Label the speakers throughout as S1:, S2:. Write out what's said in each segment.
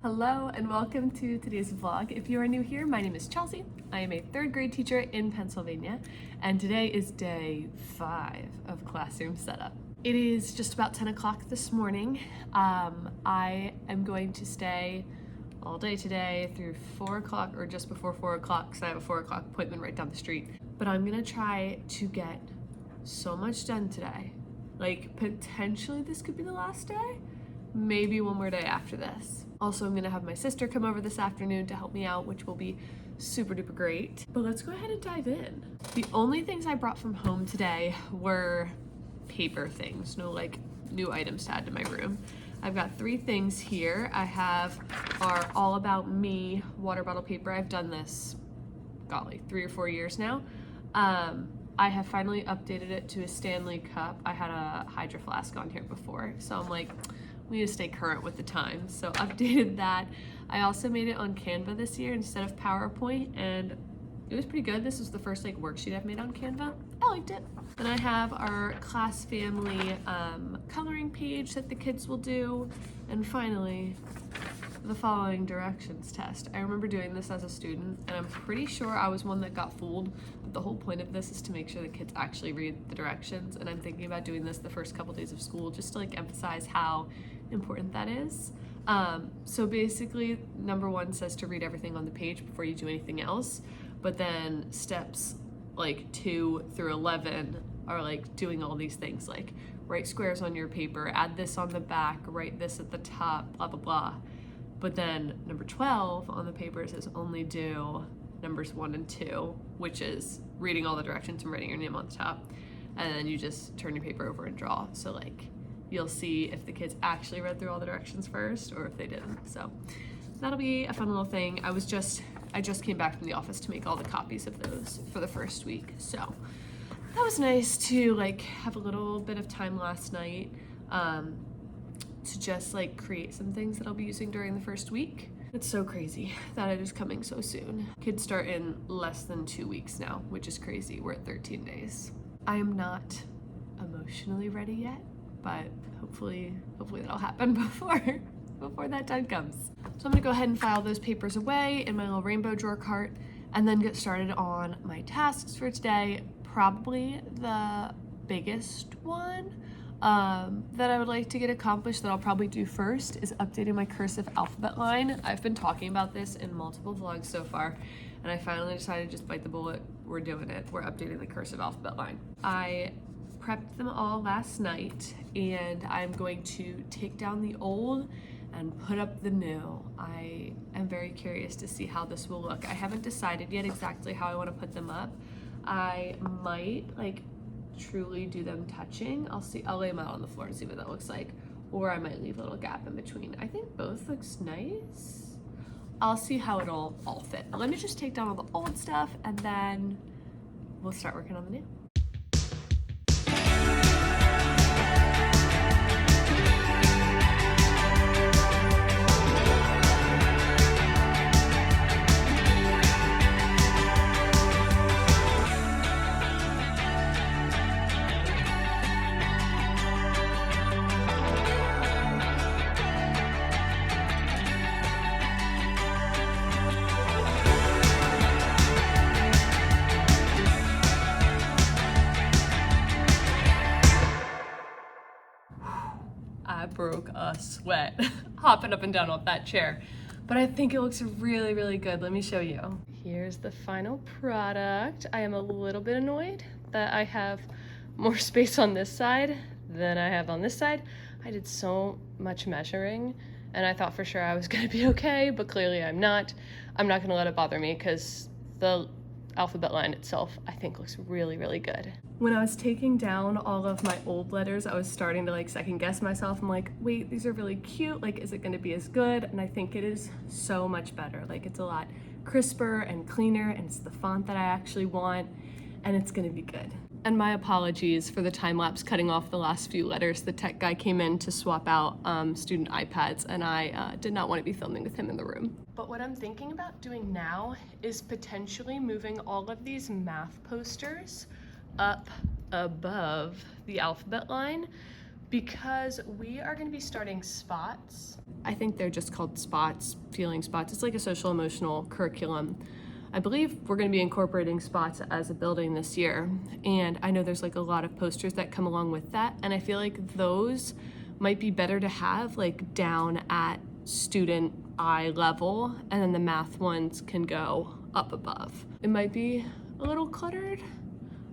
S1: Hello and welcome to today's vlog. If you are new here, my name is Chelsea. I am a third grade teacher in Pennsylvania, and today is day 5 of classroom setup. It is just about 10 o'clock this morning. I am going to stay all day today through 4 o'clock or just before 4 o'clock because I have a 4 o'clock appointment right down the street. But I'm gonna try to get so much done today. Like, potentially this could be the last day. Maybe one more day after this. Also, I'm gonna have my sister come over this afternoon to help me out, which will be super duper great. But let's go ahead and dive in. The only things I brought from home today were paper things, no like new items to add to my room. I've got 3 things here. I have our All About Me water bottle paper. I've done this, golly, 3 or 4 years now. I have finally updated it to a Stanley cup. I had a Hydro Flask on here before, so I'm like, we need to stay current with the times, so updated that. I also made it on Canva this year instead of PowerPoint, and it was pretty good. This was the first like worksheet I've made on Canva. I liked it. Then I have our class family coloring page that the kids will do, and finally, the following directions test. I remember doing this as a student, and I'm pretty sure I was one that got fooled, but the whole point of this is to make sure the kids actually read the directions, and I'm thinking about doing this the first couple days of school just to like emphasize how important that is. So basically, number 1 says to read everything on the page before you do anything else, but then steps like 2 through 11 are like doing all these things, like write squares on your paper, add this on the back, write this at the top, blah, blah, blah. But then number 12 on the paper says only do numbers 1 and 2, which is reading all the directions and writing your name on the top. And then you just turn your paper over and draw. So like, you'll see if the kids actually read through all the directions first or if they didn't. So that'll be a fun little thing. I just came back from the office to make all the copies of those for the first week. So that was nice to like have a little bit of time last night to just like create some things that I'll be using during the first week. It's so crazy that it is coming so soon. Kids start in less than 2 weeks now, which is crazy. We're at 13 days. I am not emotionally ready yet, but hopefully that'll happen before that time comes. So I'm gonna go ahead and file those papers away in my little rainbow drawer cart and then get started on my tasks for today. Probably the biggest one that I would like to get accomplished that I'll probably do first is updating my cursive alphabet line. I've been talking about this in multiple vlogs so far, and I finally decided to just bite the bullet. We're doing it. We're updating the cursive alphabet line. I prepped them all last night, and I'm going to take down the old and put up the new. I am very curious to see how this will look. I haven't decided yet exactly how I want to put them up. I might like truly do them touching. I'll lay them out on the floor and see what that looks like, or I might leave a little gap in between. I think both looks nice. I'll see how it'll all fit. Let me just take down all the old stuff and then we'll start working on the new. I broke a sweat hopping up and down off that chair, but I think it looks really, really good. Let me show you. Here's the final product. I am a little bit annoyed that I have more space on this side than I have on this side. I did so much measuring and I thought for sure I was gonna be okay, but clearly I'm not. I'm not gonna let it bother me because the alphabet line itself I think looks really, really good. When I was taking down all of my old letters, I was starting to like second guess myself. I'm like, wait, these are really cute. Like, is it gonna be as good? And I think it is so much better. Like, it's a lot crisper and cleaner, and it's the font that I actually want, and it's gonna be good. And my apologies for the time lapse cutting off the last few letters. The tech guy came in to swap out student iPads, and I did not want to be filming with him in the room. But what I'm thinking about doing now is potentially moving all of these math posters up above the alphabet line because we are going to be starting SPOTS. I think they're just called SPOTS, feeling SPOTS. It's like a social emotional curriculum. I believe we're going to be incorporating SPOTS as a building this year, and I know there's like a lot of posters that come along with that, and I feel like those might be better to have like down at student eye level, and then the math ones can go up above. It might be a little cluttered,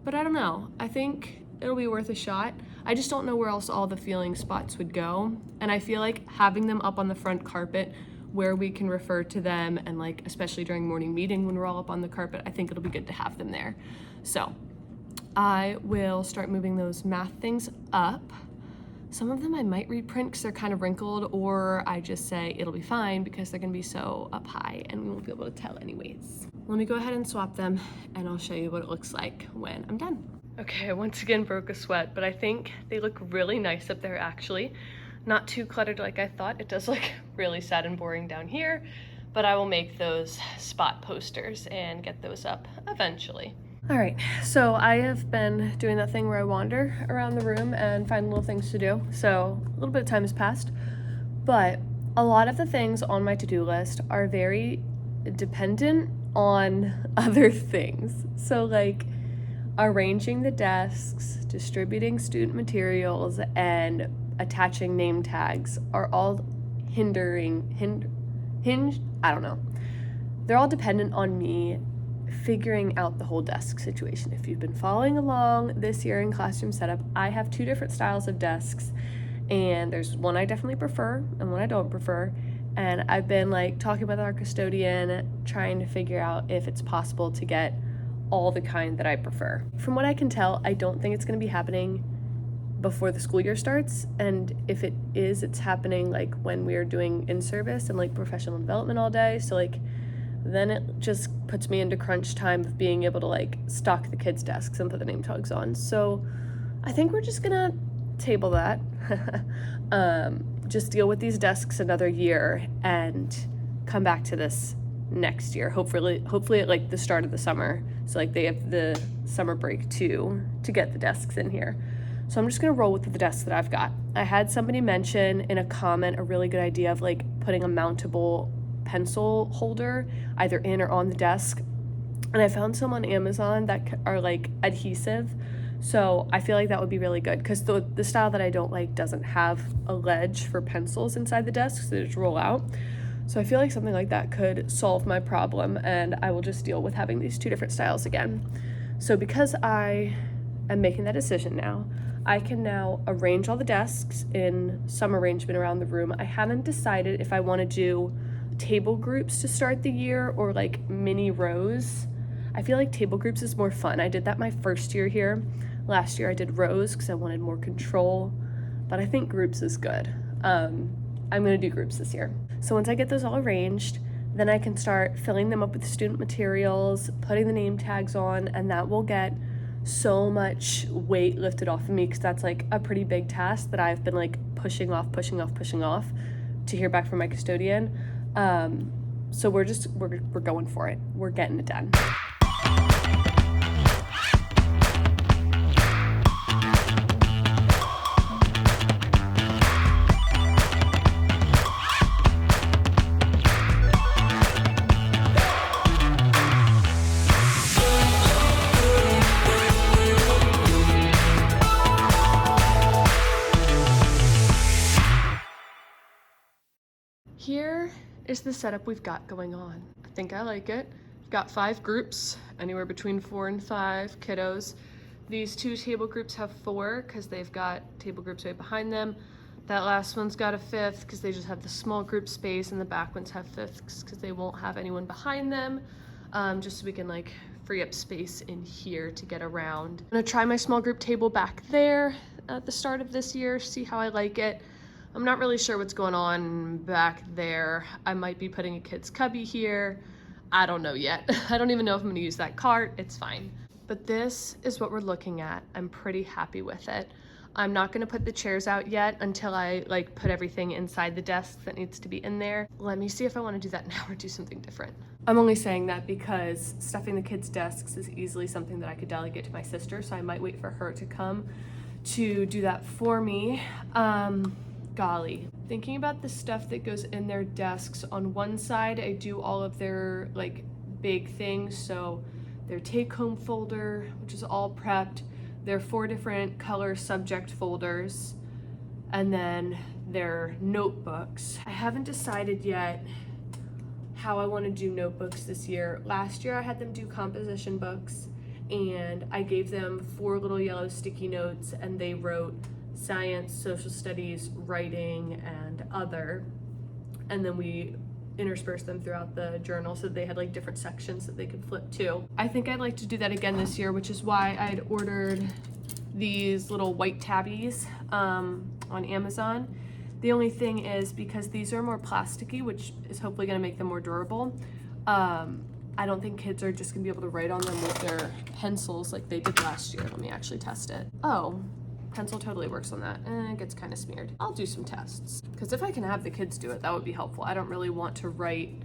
S1: but I don't know. I think it'll be worth a shot. I just don't know where else all the feeling spots would go, and I feel like having them up on the front carpet where we can refer to them, and like especially during morning meeting when we're all up on the carpet, I think it'll be good to have them there. So I will start moving those math things up. Some of them I might reprint because they're kind of wrinkled, or I just say it'll be fine because they're gonna be so up high and we won't be able to tell anyways. Let me go ahead and swap them and I'll show you what it looks like when I'm done. Okay, I once again broke a sweat, but I think they look really nice up there actually. Not too cluttered like I thought. It does look really sad and boring down here, but I will make those spot posters and get those up eventually. All right, so I have been doing that thing where I wander around the room and find little things to do. So a little bit of time has passed, but a lot of the things on my to-do list are very dependent on other things. So like arranging the desks, distributing student materials, and attaching name tags are all I don't know. They're all dependent on me figuring out the whole desk situation. If you've been following along this year in Classroom Setup, I have 2 different styles of desks, and there's one I definitely prefer and one I don't prefer. And I've been like talking with our custodian, trying to figure out if it's possible to get all the kind that I prefer. From what I can tell, I don't think it's going to be happening before the school year starts, and if it is, it's happening like when we're doing in-service and like professional development all day, so like then it just puts me into crunch time of being able to like stock the kids' desks and put the name tags on. So I think we're just gonna table that, just deal with these desks another year and come back to this next year, hopefully at like the start of the summer, so like they have the summer break too to get the desks in here. So I'm just gonna roll with the desks that I've got. I had somebody mention in a comment a really good idea of like putting a mountable pencil holder either in or on the desk, and I found some on Amazon that are like adhesive, so I feel like that would be really good because the style that I don't like doesn't have a ledge for pencils inside the desk, so they just roll out. So I feel like something like that could solve my problem, and I will just deal with having these 2 different styles again. So because I am making that decision now, I can now arrange all the desks in some arrangement around the room. I haven't decided if I want to do table groups to start the year or like mini rows. I feel like table groups is more fun. I did that my first year here. Last year I did rows because I wanted more control, but I think groups is good. I'm gonna do groups this year. So once I get those all arranged, then I can start filling them up with student materials, putting the name tags on, and that will get so much weight lifted off of me because that's like a pretty big task that I've been like pushing off to hear back from my custodian. So we're going for it. We're getting it done. Here is the setup we've got going on. I think I like it. We've got 5 groups, anywhere between 4 and 5 kiddos. These 2 table groups have 4 because they've got table groups right behind them. That last one's got a 5th because they just have the small group space, and the back ones have 5ths because they won't have anyone behind them, just so we can like free up space in here to get around. I'm gonna try my small group table back there at the start of this year, see how I like it. I'm not really sure what's going on back there. I might be putting a kid's cubby here. I don't know yet. I don't even know if I'm gonna use that cart. It's fine. But this is what we're looking at. I'm pretty happy with it. I'm not gonna put the chairs out yet until I like put everything inside the desk that needs to be in there. Let me see if I wanna do that now or do something different. I'm only saying that because stuffing the kids' desks is easily something that I could delegate to my sister, so I might wait for her to come to do that for me. Golly, thinking about the stuff that goes in their desks, on one side I do all of their like big things, so their take-home folder, which is all prepped, their 4 different color subject folders, and then their notebooks. I haven't decided yet how I want to do notebooks this year. Last year I had them do composition books, and I gave them 4 little yellow sticky notes, and they wrote science, social studies, writing, and other, and then we interspersed them throughout the journal so they had like different sections that they could flip to. I think I'd like to do that again this year, which is why I'd ordered these little white tabbies on Amazon. The only thing is, because these are more plasticky, which is hopefully going to make them more durable, I don't think kids are just going to be able to write on them with their pencils like they did last year. Let me actually test it. Oh, pencil totally works on that. It gets kind of smeared. I'll do some tests, because if I can have the kids do it, that would be helpful. I don't really want to write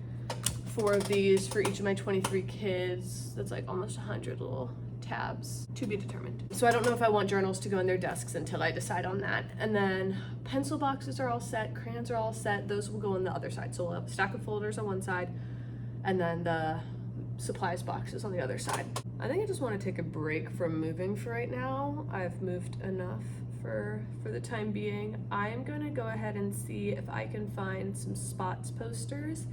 S1: 4 of these for each of my 23 kids. That's like almost 100 little tabs. To be determined. So I don't know if I want journals to go in their desks until I decide on that. And then pencil boxes are all set, crayons are all set. Those will go on the other side. So we'll have a stack of folders on one side, and then the supplies boxes on the other side. I think I just want to take a break from moving for right now. I've moved enough for the time being. I am going to go ahead and see if I can find some spots posters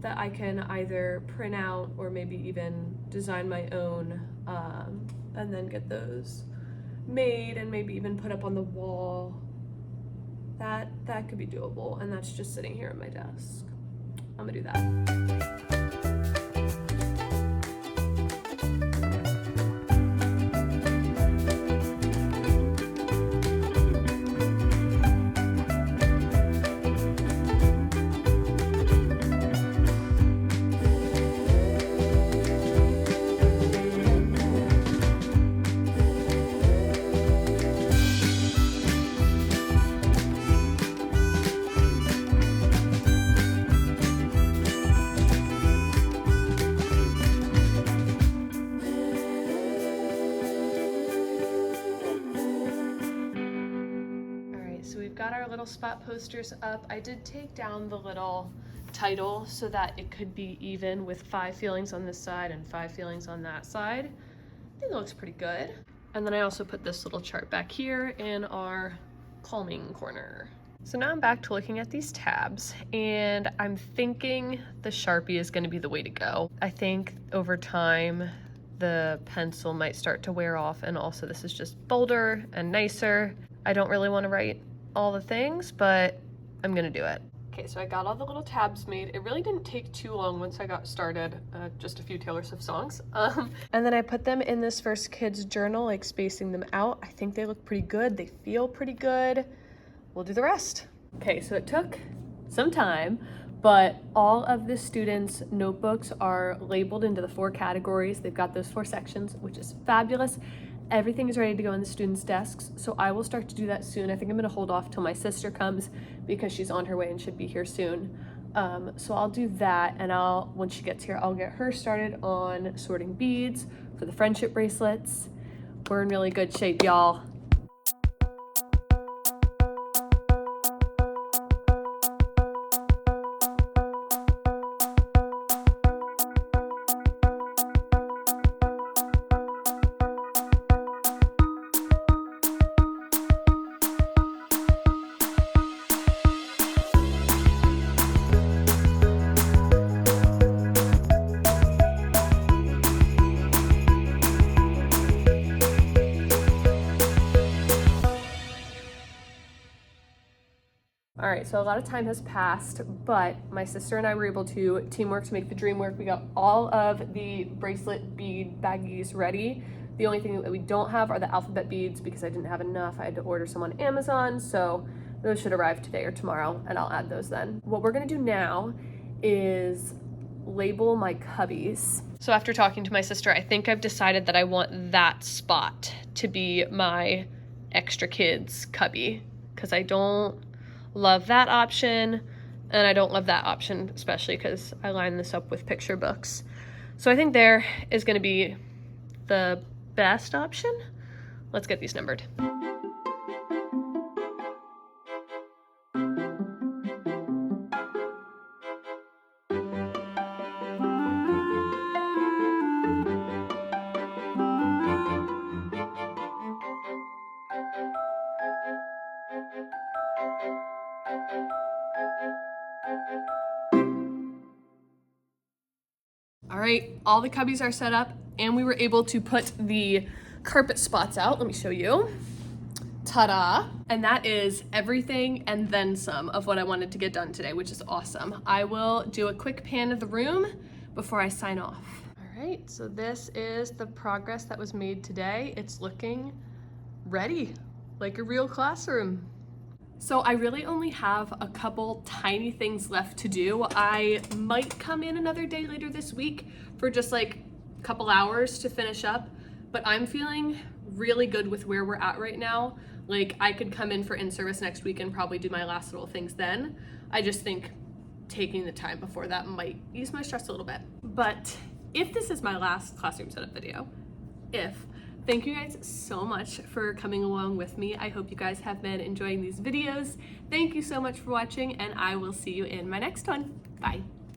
S1: that I can either print out or maybe even design my own, and then get those made and maybe even put up on the wall. That could be doable, and that's just sitting here at my desk. I'm gonna do that. Got our little spot posters up. I did take down the little title so that it could be even with 5 feelings on this side and 5 feelings on that side. I think it looks pretty good. And then I also put this little chart back here in our calming corner. So now I'm back to looking at these tabs, and I'm thinking the Sharpie is going to be the way to go. I think over time the pencil might start to wear off, and also this is just bolder and nicer. I don't really want to write all the things, but I'm gonna do it. Okay, so I got all the little tabs made. It really didn't take too long once I got started, just a few Taylor Swift songs. And then I put them in this first kid's journal, like spacing them out. I think they look pretty good. They feel pretty good. We'll do the rest. Okay, so it took some time, but all of the students' notebooks are labeled into the 4 categories. They've got those 4 sections, which is fabulous. Everything is ready to go in the students' desks, so I will start to do that soon. I think I'm gonna hold off till my sister comes because she's on her way and should be here soon. So I'll do that, and once she gets here, I'll get her started on sorting beads for the friendship bracelets. We're in really good shape, y'all. All right, so a lot of time has passed, but my sister and I were able to teamwork to make the dream work. We got all of the bracelet bead baggies ready. The only thing that we don't have are the alphabet beads because I didn't have enough. I had to order some on Amazon, so those should arrive today or tomorrow, and I'll add those then. What we're gonna do now is label my cubbies. So after talking to my sister, I think I've decided that I want that spot to be my extra kids cubby, because I don't love that option, and I don't love that option, especially because I line this up with picture books. So I think there is going to be the best option. Let's get these numbered. All right, all the cubbies are set up and we were able to put the carpet spots out. Let me show you. Ta-da! And that is everything and then some of what I wanted to get done today, which is awesome. I will do a quick pan of the room before I sign off. All right, so this is the progress that was made today. It's looking ready, like a real classroom. So I really only have a couple tiny things left to do. I might come in another day later this week for just like a couple hours to finish up, but I'm feeling really good with where we're at right now. Like I could come in for in-service next week and probably do my last little things then. I just think taking the time before that might ease my stress a little bit. But if this is my last classroom setup video, thank you guys so much for coming along with me. I hope you guys have been enjoying these videos. Thank you so much for watching and I will see you in my next one. Bye.